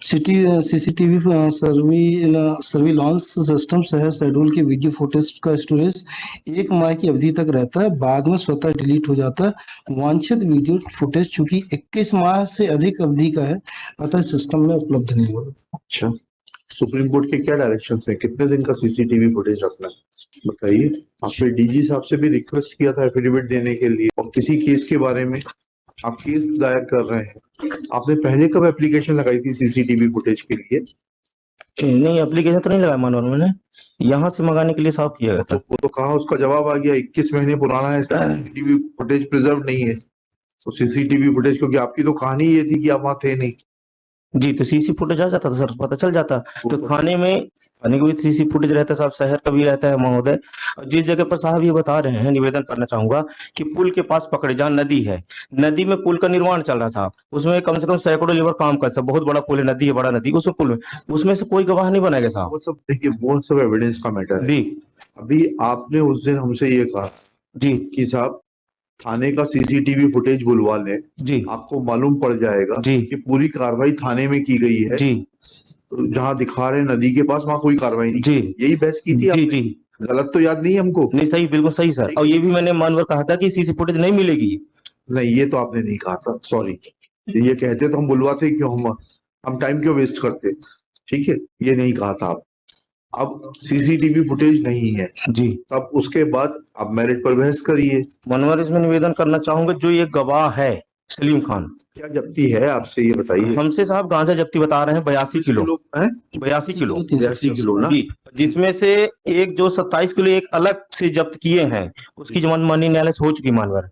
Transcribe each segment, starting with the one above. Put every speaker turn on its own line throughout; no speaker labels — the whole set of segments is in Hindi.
सीसीटीवी सर्विलांस सिस्टम शहर शेड्यूल के वीडियो फुटेज का स्टोरेज 1 माह की अवधि तक रहता है, बाद में स्वतः डिलीट हो जाता है। वांछित वीडियो फुटेज चूंकि 21 माह से अधिक अवधि का है, अतः सिस्टम में उपलब्ध नहीं होगा।
अच्छा, सुप्रीम कोर्ट के क्या डायरेक्शन है, कितने दिन का सीसीटीवी फुटेज रखना है बताइए। आपने डीजी साहब से भी रिक्वेस्ट किया था एफिडेविट देने के लिए, और किसी केस के बारे में आप केस दायर कर रहे हैं। आपने पहले कब एप्लीकेशन लगाई थी सीसीटीवी फुटेज के लिए?
नहीं, एप्लीकेशन तो नहीं लगाया मानवर मैंने, यहाँ से मंगाने के लिए साफ किया गया था।
वो तो कहा, उसका जवाब आ गया 21 महीने पुराना है, सीसीटीवी फुटेज प्रिजर्व नहीं है। तो सीसीटीवी फुटेज, क्योंकि आपकी तो कहानी ये थी कि आप वहां थे नहीं।
जी, तो सीसी फुटेज आ जाता था सर, पता चल जाता। तो थाने में थाने को भी सीसी फुटेज रहता है साहब, शहर का भी रहता है महोदय। जिस जगह पर साहब ये बता रहे हैं, निवेदन करना चाहूंगा कि पुल के पास पकड़े, जहाँ नदी है, नदी में पुल का निर्माण चल रहा साहब, उसमें कम से कम सैकड़ों लेबर काम कर, सब बहुत बड़ा पुल है, नदी है, बड़ा नदी, उसमें पुल में, उसमें से कोई गवाह नहीं बनाएगा साहब।
वो सब देखिए, वो सब एविडेंस का मैटर है।
जी
अभी आपने उस दिन हमसे ये कहा
जी
कि साहब थाने का सीसीटीवी फुटेज बुलवा लें,
जी
आपको मालूम पड़ जाएगा
जी
कि पूरी कार्रवाई थाने में की गई है।
जी
तो जहाँ दिखा रहे नदी के पास, वहां कोई कार्रवाई नहीं।
जी
यही बहस की थी
जी
आपने?
जी
गलत तो याद नहीं हमको?
नहीं, सही, बिल्कुल सही सर। और ये भी मैंने मानवर कहा था कि सीसी फुटेज नहीं मिलेगी।
नहीं, ये तो आपने नहीं कहा था, सॉरी। ये कहते तो हम बुलवाते क्यों, हम टाइम क्यों वेस्ट करते। ठीक है, ये नहीं कहा था आप। अब सीसीटीवी फुटेज नहीं है
जी,
तब उसके बाद आप मेरिट पर बहस करिए।
मनवर इसमें निवेदन करना चाहूंगा, जो ये गवाह है सलीम खान,
क्या जब्ती है आपसे, ये बताइए।
हमसे साहब गांजा जब्ती बता रहे हैं 82 किलो,
हैं?
82 किलो
82 किलो ना?
जी, जिसमें से एक जो 27 किलो एक अलग से जब्त किए हैं, उसकी जमानत माननीय न्यायालय से हो चुकी मानवर।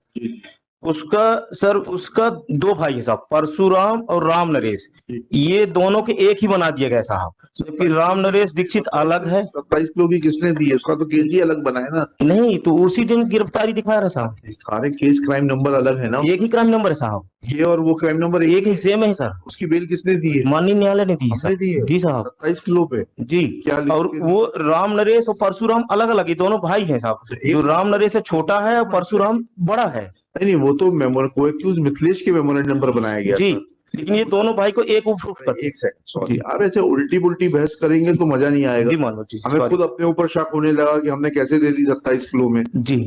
उसका सर, उसका 2 भाई है साहब, परशुराम और राम नरेश, ये दोनों के एक ही बना दिया गया साहब, जबकि राम नरेश दीक्षित अलग है।
27 किलो की किसने दी है? उसका तो केस ही अलग बना है ना।
नहीं, तो उसी दिन गिरफ्तारी दिखा रहा साहब,
सारे केस क्राइम नंबर अलग है ना।
एक ही क्राइम नंबर है साहब,
ये और वो क्राइम नंबर
एक ही सेम है सर।
उसकी बेल किसने दी है?
माननीय न्यायालय ने दी है
आपने
सर।
दी है?
जी साहब,
27 किलो पे
जी।
क्या लिख
और
के
वो राम नरेश और परशुराम अलग अलग, ये दोनों भाई हैं साहब, जो राम नरेश से छोटा है और परशुराम बड़ा है।
नहीं, वो तो को एक्यूज मिथिलेश के मेमोरेंडम पर बनाया गया
जी,
था।
लेकिन ये दोनों भाई को एक उपरोक्त करते।
एक सेकंड, सॉरी। आप ऐसे उल्टी पुल्टी बहस करेंगे तो मजा नहीं आएगा।
जी मानो जी,
हमें खुद अपने ऊपर शक होने लगा कि हमने कैसे दे दी 27 किलो में।
जी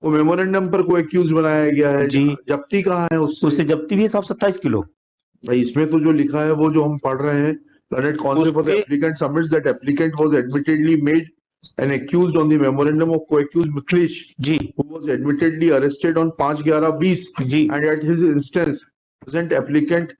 वो मेमोरेंडम पर को एक्यूज बनाया गया है
जी।
जब्ती कहाँ है
उससे जब्ती भी है साहब 27 किलो।
भाई इसमें तो जो लिखा है वो जो हम पढ़ रहे हैं, Learned counsel for the applicant submits that applicant was admittedly made an accused on the memorandum of co-accused Mithlesh,
ji,
who was admittedly arrested on 5/11/20
ji,
and at his instance present applicant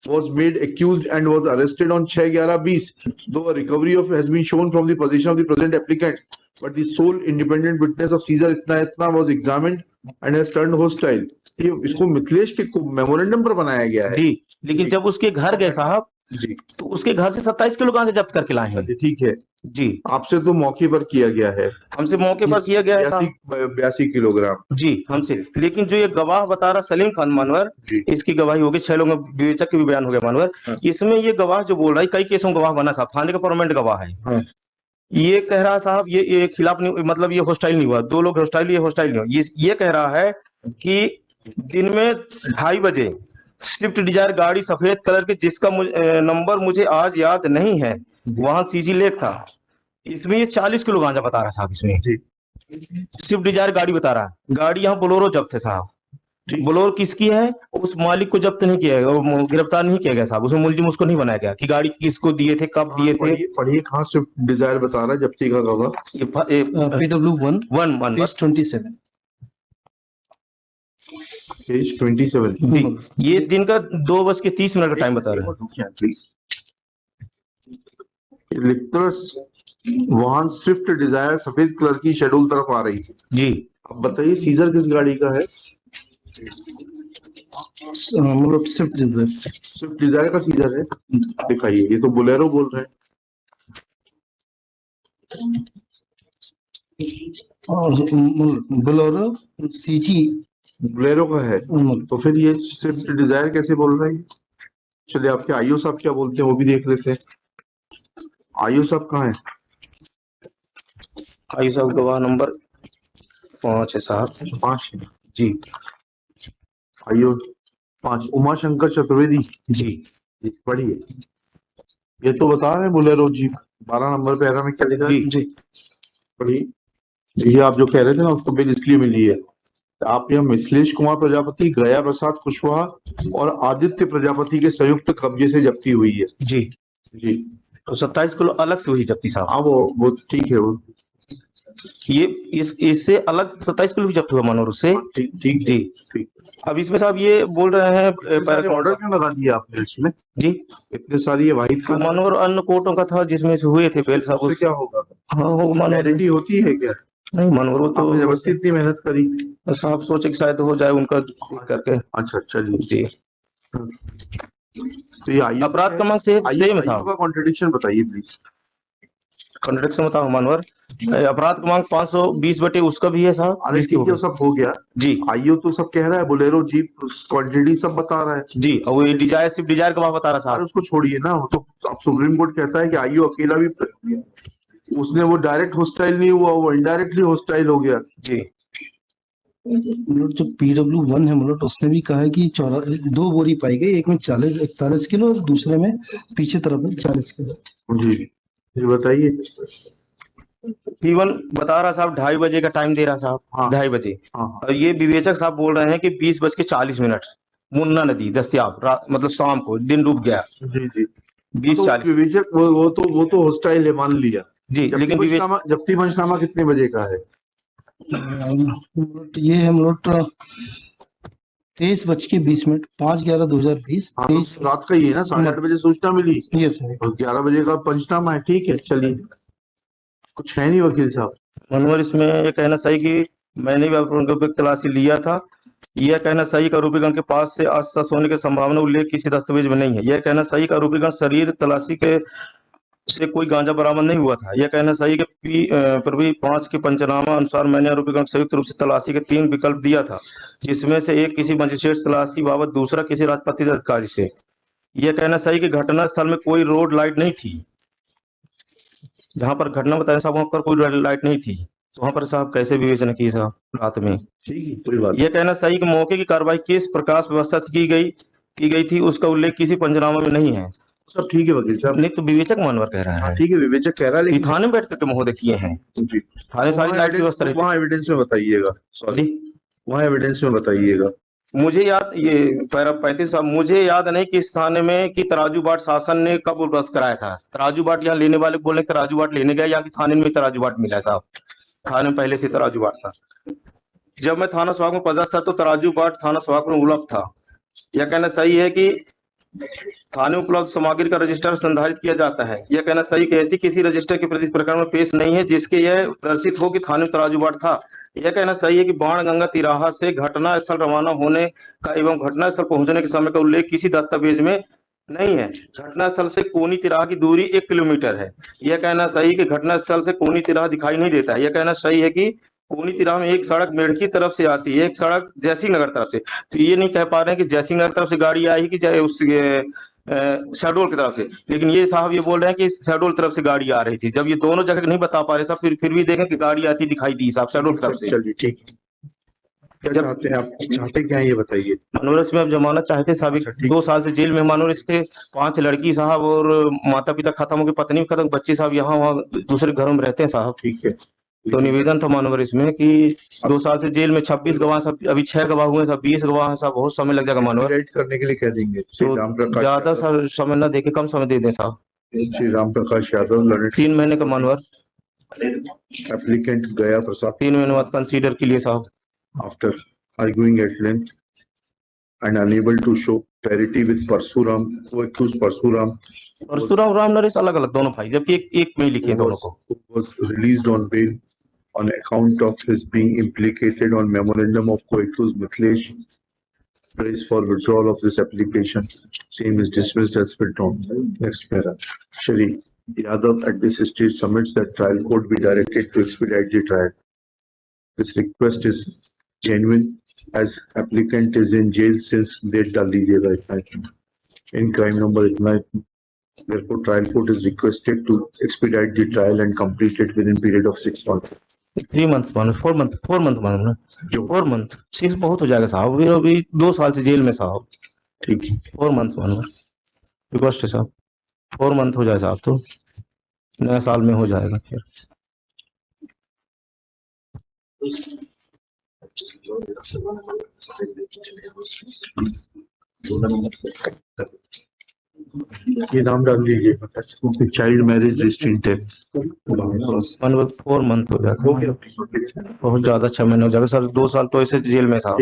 was made accused and was arrested on 6/11/20, though a recovery of has been shown from the position of the present applicant, but the sole independent witness of Caesar itna was examined and has turned hostile. ये इसको मिथिलेश के मेमोरेंडम पर बनाया गया है।
जी, लेकिन जब उसके घर गए साहब
जी,
तो उसके घर से 27 किलो कहां से जब्त करके लाए हैं।
ठीक है
जी,
आपसे तो मौके पर किया गया है,
हमसे मौके पर किया गया है साहब
82 किलोग्राम।
जी, हमसे। लेकिन जो ये गवाह बता रहा सलीम खान मानवर, इसकी गवाही होगी, 6 लोगों में विवेचक के भी बयान हो गया मानवर। इसमें ये गवाह जो बोल रहा है, कई केसों में गवाह बना साहब, थाने का परमानेंट गवाह है। ये कह रहा साहब, ये खिलाफ नहीं, मतलब ये हॉस्टाइल नहीं हुआ, 2 लोग हॉस्टाइल, ये हॉस्टाइल नहीं हुआ। ये कह रहा है कि दिन में 2:30 बजे स्विफ्ट डिजायर गाड़ी सफेद कलर की, जिसका नंबर मुझे आज याद नहीं है, वहां सीजी लेक था। इसमें ये 40 किलो गांजा बता रहा साहब, इसमें स्विफ्ट डिजायर गाड़ी बता रहा है। गाड़ी यहाँ बोलोरो जब्त है साहब, बोलोरो किसकी है, उस मालिक को जब्त नहीं किया गया, गिरफ्तार नहीं किया गया साहब, उसमें मुलजिम उसको नहीं बनाया गया कि गाड़ी किसको दिए थे, कब दिए थे।
पढ़िए कहाँ स्विफ्ट डिजायर बता रहा है जब्ती का गवाह।
PW1 27
page 27।
ये दिन का 2:30 का टाइम बता रहे हैं।
वहां स्विफ्ट डिजायर सफेद कलर की शेड्यूल तरफ आ रही है
जी।
अब बताइए सीजर किस गाड़ी का है?
मतलब स्विफ्ट
डिजायर का सीजर है। दिखाइए, ये तो बोलेरो बोल रहे हैं।
बोलेरो सीजी
बोलेरो का है, तो फिर ये स्विफ्ट डिजायर कैसे बोल रहे हैं? चलिए आपके आईओ साहब क्या बोलते हैं वो भी देख लेते हैं। आईओ साहब कहाँ है?
आईओ साहब गवाह नंबर 5 है साहब।
5
जी।
आईओ 5 उमा शंकर चतुर्वेदी
जी।
पढ़िए, ये तो बता रहे हैं बोलेरो जीप 12 नंबर पैरा में क्या लिखा है?
जी
पढ़िए, ये आप जो कह रहे थे ना उसको बिल इसलिए मिली है। आप यहाँ मिथिलेश कुमार प्रजापति, गया प्रसाद कुशवाहा और आदित्य प्रजापति के संयुक्त कब्जे से जब्ती हुई है।
जी।
जी
तो 27 किलो अलग से हुई जब्ती साहब।
हाँ, वो ठीक है, वो
ये इससे अलग 27 किलो भी जब्त हुआ मनोहर उससे।
ठीक ठीक
जी।
ठीक।
अब इसमें साहब ये बोल रहे हैं
ऑर्डर क्यों लगा दिया आपने इसमें?
जी।
इतने सारी ये वाहिद
तो मनोहर अन्य कोर्टों का था जिसमें से हुए थे पहले साहब।
उससे क्या होगा?
हाँ हो मनोहर,
क्लैरिटी होती है क्या?
नहीं मनोहर वो
आपने
तो
जबरदस्ती इतनी मेहनत करी।
साहब सोचे कि शायद हो जाए उनका करके।
अच्छा चलिए।
जी।
तो ये आयु
अपराध क्रमांक से सेम था।
का कॉन्ट्रडिक्शन बताइए प्लीज।
कॉन्ट्रडिक्शन बताओ मनोहर। अपराध क्रमांक 520 बटे उसका भी है साहब।
अरे
जिसकी
ठीक है, वो सब हो गया।
जी
आईओ तो सब कह रहा है, बोलेरो जीप क्वांटिटी सब बता रहा है।
जी। और वो डिजायर सिर्फ डिजायर का बता रहा
अरे
साहब।
उसको छोड़िए ना, वो तो अब सुप्रीम कोर्ट कहता है कि आईओ अकेला भी, उसने वो डायरेक्ट होस्टाइल नहीं हुआ, वो इनडायरेक्टली होस्टाइल हो गया।
जी।
मतलब जो PW1 है मतलब उसने भी कहा है कि 2 बोरी पाई गई, एक में 41 किलो और दूसरे में पीछे तरफ में 40 किलो।
जी ये बताइए।
P1 बता रहा साहब 2:30 बजे का टाइम दे रहा साहब।
हाँ।
2:30 बजे।
हाँ
और ये विवेचक साहब बोल रहे हैं कि 20:40 मुन्ना नदी दस्तियाब मतलब शाम को दिन डूब गया।
जी जी।
20:40
विवेचक वो तो होस्टाइल है, मान लिया।
जी। लेकिन
जब्ती पंचनामा कितने बजे का है?
ये है मतलब 23:20 5/11/2020।
हाँ, तो रात का ही है ना, 8:30 बजे सूचना मिली
यस सर।
और 11 बजे का पंचनामा है। ठीक है चलिए, कुछ है नहीं वकील साहब।
मनोहर इसमें ये कहना सही कि मैंने भी उनके पे तलाशी लिया था। यह कहना सही कि आरोपीगण के पास से आश्वास होने की संभावना उल्लेख किसी दस्तावेज में नहीं है। यह कहना सही कि आरोपीगण शरीर तलाशी के से कोई गांजा बरामद नहीं हुआ था। यह कहना सही कि प्रवी 5 के पंचनामा अनुसार मैंने आरोपीगण को संयुक्त रूप से तलाशी के 3 विकल्प दिया था, जिसमें से एक किसी मजिस्ट्रेट तलाशी बाबत, दूसरा किसी राजपत्रित अधिकारी से। यह कहना सही कि घटना स्थल में कोई रोड लाइट नहीं थी। जहां पर घटना बताया साहब वहां पर कोई लाइट नहीं थी, तो वहां पर साहब कैसे विवेचना की साहब रात में।
ठीक है कोई बात।
यह कहना सही कि मौके की कार्रवाई किस प्रकाश व्यवस्था से की गई थी उसका उल्लेख किसी पंचनामा में नहीं है।
सब ठीक है वकील साहब।
नहीं तो विवेचक मनोहर कह रहा है।
ठीक है, विवेचक कह रहा है, लेकिन
थाने में बैठ करके महोदय किए हैं।
जी
थाने सारी लाइट की व्यवस्था रहती
वहाँ एविडेंस में बताइएगा। सॉरी, वहाँ एविडेंस में बताइएगा।
मुझे याद ये पैरा 35 साहब, मुझे याद नहीं कि इस थाने में कि तराजू बाट शासन ने कब उपलब्ध कराया था। तराजू बाट यहाँ लेने वाले बोले तराजू बाट लेने गए, या कि थाने में तराजू बाट मिला है साहब। थाने में पहले से तराजू बाट था। जब मैं थाना सोहाग में पदस्थ था तो तराजू बाट थाना सोहाग में उपलब्ध था। यह कहना सही है कि थाने उपलब्ध सामग्री का रजिस्टर संधारित किया जाता है। यह कहना सही कि ऐसी किसी रजिस्टर की प्रति प्रकरण में पेश नहीं है जिसके यह दर्शित हो कि थाने में तराजू बाट था। यह कहना सही है कि बाणगंगा तिराहा से घटना स्थल रवाना होने का एवं घटना स्थल पहुंचने के समय का उल्लेख किसी दस्तावेज में नहीं है। घटना स्थल से कोनी तिराहा की दूरी 1 किलोमीटर है। यह कहना सही कि घटना स्थल से कोनी तिराहा दिखाई नहीं देता है। यह कहना सही है कि कोनी तिराहा में एक सड़क मेढ़की तरफ से आती है, एक सड़क जयसिंह नगर तरफ से। तो ये नहीं कह पा रहे हैं कि जयसिंह नगर तरफ से गाड़ी आई कि चाहे उस शहडोल की तरफ से, लेकिन ये साहब ये बोल रहे हैं कि शहडोल तरफ से गाड़ी आ रही थी। जब ये दोनों जगह नहीं बता पा रहे साहब, फिर भी देखें कि गाड़ी आती दिखाई दी साहब शहडोल की तरफ से।
चलिए ठीक है, क्या चाहते हैं आप, चाहते क्या है ये बताइए।
मनोहर इसमें अब जमानत चाहते साहब 2 साल से जेल में। मनोहर इसके 5 लड़की साहब और माता पिता खत्म हो गए, पत्नी खत्म, बच्चे साहब यहाँ वहाँ दूसरे घरों में रहते हैं साहब।
ठीक है,
तो निवेदन था मानवर इसमें कि 2 साल से जेल में 26 गवाह सब, अभी 6 गवाह हुए सब, 20 गवाह हैं साहब, बहुत समय लग जाएगा मानवर।
राइट करने के लिए कह देंगे। श्री
तो
राम प्रकाश
ज्यादा
यादव,
समय न देके कम समय दे दें साहब।
श्री राम प्रकाश यादव, लड़े
3 महीने का मानवर,
एप्लीकेंट गया प्रसाद
3 महीने बाद कंसीडर के लिए साहब।
after arguing at length and unable to show parity with Parsuram, who accused Parsuram
Parshuram Ram Naresh अलग अलग दोनों भाई, जबकि एक में ही लिखे हैं दोनों को।
who was released on bail on account of his being implicated on memorandum of co-accused Mithilesh prays for withdrawal of this application. Same is dismissed as withdrawn. Next para. Shri Yadav at this stage submits that trial court be directed to expedite the trial. This request is genuine as applicant is in jail since date डाल दीजिएगा इतना in crime number इतना। Therefore, trial court is requested to expedite the trial and complete it within period of 6 months.
3 months मानो 4 month मानो जो 4 month 6 बहुत हो जाएगा साहब। अभी 2 साल से जेल में साहब।
ठीक है,
4 months मानो। रिक्वेस्ट है साहब, 4 मंथ हो जाए साहब, तो नया साल में हो जाएगा फिर।
ये नाम डाल लीजिए, चाइल्ड मैरिज रिस्ट्रेंट एक्ट।
मानवर 4 मंथ हो जाता
हो
है,
गया।
बहुत ज्यादा 6 महीने हो जाएगा सर, 2 साल तो ऐसे जेल में साहब।